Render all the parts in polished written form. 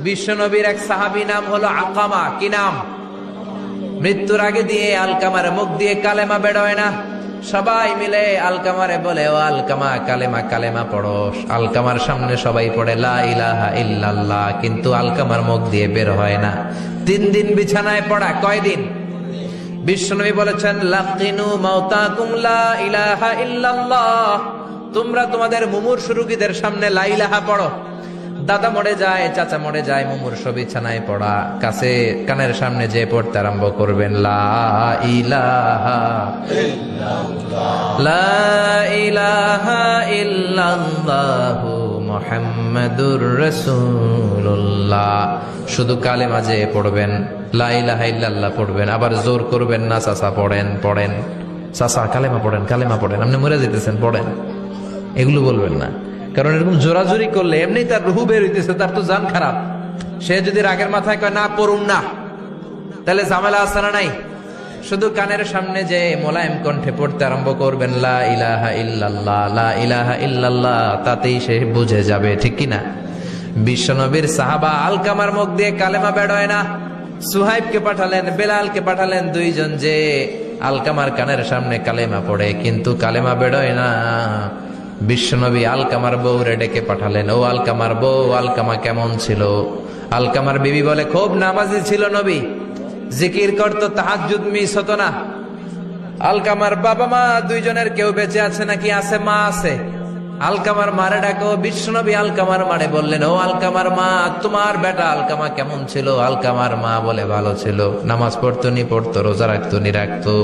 বিশ্বনবীর এক সাহাবী নাম হলো আলকামা। কি নাম? মৃত্যুর আগে দিয়ে আলকামার মুখ দিয়ে কালেমা বেরোয় না। সবাই মিলে আলকামারে বলে, ও আলকামা কালেমা কালেমা পড়ো। আলকামার সামনে সবাই পড়ে লা ইলাহা ইল্লাল্লাহ, কিন্তু আলকামার মুখ দিয়ে বের হয় না। 3 দিন বিছানায় পড়া। কয়দিন? বিশ্বনবী বলেছেন, লাকিনু মাউতাকুম লা ইলাহা ইল্লাল্লাহ, তোমরা তোমাদের মুমূর্ষু রোগীদের সামনে লা ইলাহা পড়ো। দাদা মরে যায়, চাচা মরে যায়, মুমূর্ষু বিছানায় পড়া, কাছে কানের সামনে যে পড়তে আরম্ভ করবেন, লা ইলাহা ইল্লাল্লাহ, লা ইলাহা ইল্লাল্লাহু মুহাম্মাদুর রাসূলুল্লাহ। শুধু কালেমা যে পড়বেন, লা ইলাহা ইল্লাল্লাহ পড়বেন, আবার জোর করবেন না, চাচা পড়েন চাচা কালেমা পড়েন, আপনি মরে যেতেছেন পড়েন, এগুলো বলবেন না। কারণ এরকম জোরাজোরি করলে এমনি তার রুহু বের হইতেছে, তার তো জান খারাপ। সে যদি রাগের মাথায় কয় না পড়ুন না, তাহলে ঝামেলা আছে না নাই? শুধু কানের সামনে যে মোলায়েম কণ্ঠে পড়তে আরম্ভ করবেন, লা ইলাহা ইল্লাল্লাহ, লা ইলাহা ইল্লাল্লাহ, তাতেই সে বুঝে যাবে, ঠিক কিনা? বিশ্বনবীর সাহাবা আলকামার মুখ দিয়ে কালেমা বেরোয় না। সুহাইবকে পাঠালেন, বেলালকে পাঠালেন, 2 জন যে আলকামার কানের সামনে কালেমা পড়ে, কিন্তু কালেমা বেরোয় না। বিশ্বনবী আলকামার বউরে ডেকে পাঠালেন, ও আলকামার বউ, আলকামা কেমন ছিল? আলকামার বিবি বলে, খুব নামাজি ছিল নবী, জিকির করতো, তাহাজ্জুদ মিস হতো না। আলকামার বাবা মা 2 জনের কেউ বেঁচে আছে নাকি? আছে, মা আছে। আলকামার মারে ডাকো। বিশ্বনবী আলকামার মারে বললেন, ও আলকামার মা, তোমার বেটা আলকামা কেমন ছিল? আলকামার মা বলে, ভালো ছিল, নামাজ পড়তো নি পড়তো, রোজা রাখতো নি রাখতো,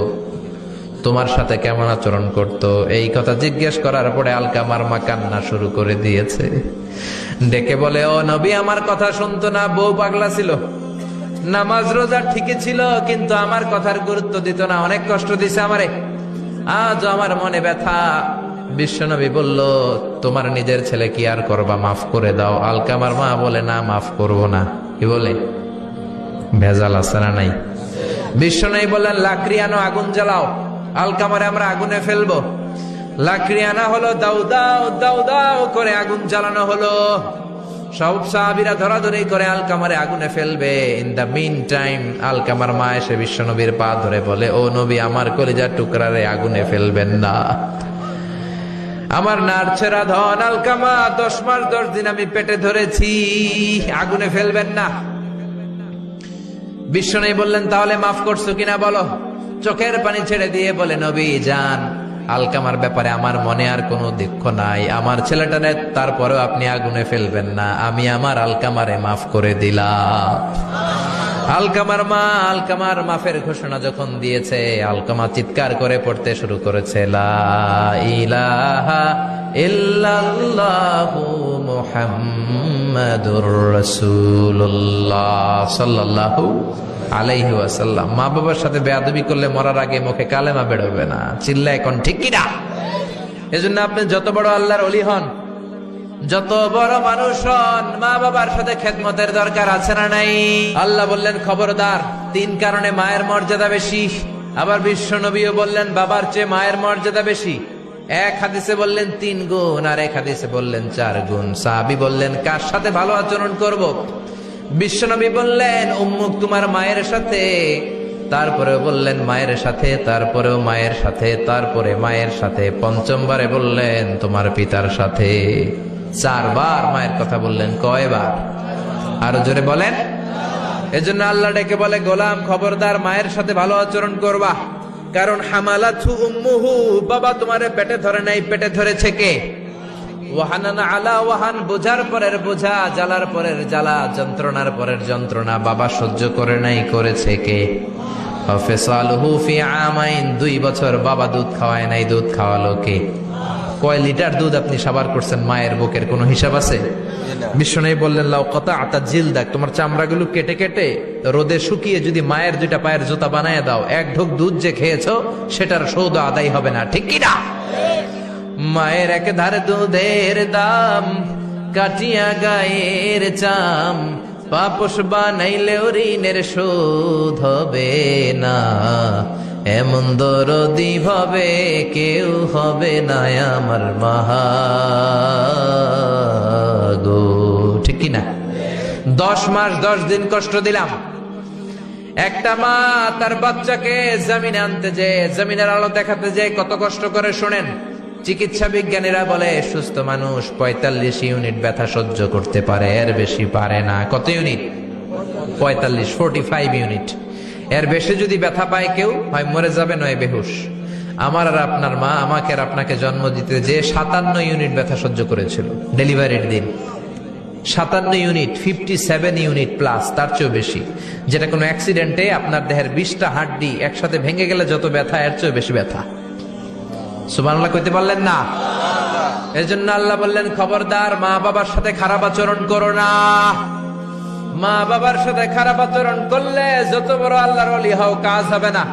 তোমার সাথে কেমন আচরণ করতো? এই কথা জিজ্ঞেস করার পরে আলকামার মা কান্না শুরু করে দিয়েছে। ডেকে বলে, ও নবী, আমার কথা শুনতো না, বউ পাগলা ছিল, নামাজ রোজা ঠিকই ছিল, কিন্তু আমার কথার গুরুত্ব দিত না, অনেক কষ্ট দিছে আমারে, আজ আমার মনে ব্যথা। বিশ্বনবী বলল, তোমার নিজের ছেলে কি আর করবা, মাফ করে দাও। আলকামার মা বলে, না মাফ করব না। কি বলে? ভেজাল আছে না নাই? বিশ্বনবী বললেন, লাকড়ি আনো, আগুন জ্বালাও, আলকামারে আমরা আগুনে ফেলবো। লাকড়ি আনা হলো, দাও দাও দাও দাও করে আগুন জ্বালানো হলো। সব সাহাবীরা ধরাধরি করে আলকামারে আগুনে ফেলবে। ইন দা মিন টাইম আলকামার মা এসে বিশ্বনবীর পা ধরে বলে, ও নবী, আমার কলিজার টুকরারে আগুনে ফেলবেন না, আমার নারছেরা ধন আলকামা, 10 মাস 10 দিন আমি পেটে ধরেছি, আগুনে ফেলবেন না। বিশ্বনবী বললেন, তাহলে মাফ করছো কিনা বলো। চোখের পানি ছেড়ে দিয়ে বলে, নবী যান, আলকামার ব্যাপারে আমার মনে আর কোনো দুঃখ নাই, আমার ছেলেটারে তারপরেও আপনি আগুনে ফেলবেন না, আমি আমার আলকামারে মাফ করে দিলাম। আলকামার মা আলকামার মাফের ঘোষণা যখন দিয়েছে, আলকামা চিৎকার করে পড়তে শুরু করেছে, লা ইলাহা ইল্লাল্লাহু মুহাম্মাদুর রাসূলুল্লাহ সাল্লাল্লাহু আলাইহি ওয়াসাল্লাম। মা বাবার সাথে বেয়াদবি করলে মরার আগে মুখে কালেমা বেরোবে না। চিল্লা এখন ঠিক কিনা? এজন্য আপনি যত বড় আল্লাহর ওলি হন, যত বড় মানুষ হন, মা বাবার সাথে খেদমতের দরকার আছে না নাই? আল্লাহ বললেন, খবরদার, 3 কারণে মায়ের মর্যাদা বেশি। আবার বিশ্ব নবীও বললেন, বাবার চেয়ে মায়ের মর্যাদা বেশি। এক হাদিসে বললেন 3 গুণ, আর এক হাদিসে বললেন 4 গুণ। সাহাবী বললেন, কার সাথে ভালো আচরণ করব? বিশ্বনবী বললেন, উম্মুক, তোমার মায়ের সাথে। তারপরেও বললেন মায়ের সাথে, তারপরেও মায়ের সাথে, তারপরে মায়ের সাথে, 5মবারে বললেন তোমার পিতার সাথে। 4 বার মায়ের কথা বললেন। কয়বার? আরো জোরে বলেন। এজন্য আল্লাহ ডেকে বলে, গোলাম খবরদার, মায়ের সাথে ভালো আচরণ করবা। কারণ হামালাতহু উম্মুহু, বাবা তোমারে পেটে ধরে নাই, পেটে ধরেছে কে? ওয়াহানান আলা ওয়াহান, বোঝার পরের বোঝা, জ্বালার পরের জ্বালা, যন্ত্রণার পরের যন্ত্রণা বাবা সহ্য করে নাই, করেছে কে? ফিসালুহু ফি আমাইন, 2 বছর বাবা দুধ খাওয়ায় নাই, দুধ খাওয়ালো কে? কয় লিটার দুধ আপনি সাবার করছেন মায়ের বুকের, কোনো হিসাব আছে? বিশ্বনবী বললেন, লাউ কাতাআতা জিলদাক, তোমার চামড়াগুলো কেটে কেটে রোদে শুকিয়ে যদি মায়ের 2টা পায়ের জুতা বানায় দাও, 1 ঢোক দুধ যে খেয়েছো সেটার সওদা আদায় হবে না, ঠিক কি না? মায়ের এক ধারে দুধের দাম, কাটিয়া গায়ের চাম, পাপস বানাইলেও ঋণের শোধ হবে না, এমন দরদি ভাবে কেউ হবে না আমার মা গো, ঠিক কিনা? 10 মাস 10 দিন কষ্ট দিলাম। একটা মা তার বাচ্চাকে জমিনে আনতে যে, জমিনের আলো দেখাতে যে কত কষ্ট করে শোনেন। চিকিৎসা বিজ্ঞানীরা বলে সুস্থ মানুষ 45 ইউনিট ব্যথা সহ্য করতে পারে, এর বেশি পারে না। কত ইউনিট? 45 ইউনিট। এর বেশি যদি ব্যথা পায় কেউ, হয় মরে যাবে নয় বেহুশ। আমার আর আপনার মা আমাকে আর আপনাকে জন্ম দিতে যে 57 ইউনিট ব্যথা সহ্য করেছিল ডেলিভারির দিন। 57 ইউনিট, 57 ইউনিট প্লাস, তার চেয়েও বেশি। যেটা কোনো অ্যাক্সিডেন্টে আপনার দেহের 20টা হাড্ডি একসাথে ভেঙে গেলে যত ব্যথা, এর চেয়েও বেশি ব্যথা। সুবহানাল্লাহ কইতে পারলেন না? এজন্য আল্লাহ বললেন, খবরদার মা বাবার সাথে খারাপ আচরণ করো না। মা বাবার সাথে খারাপ আচরণ করলে যত বড় আল্লাহর ওলি হও, কাজ হবে না।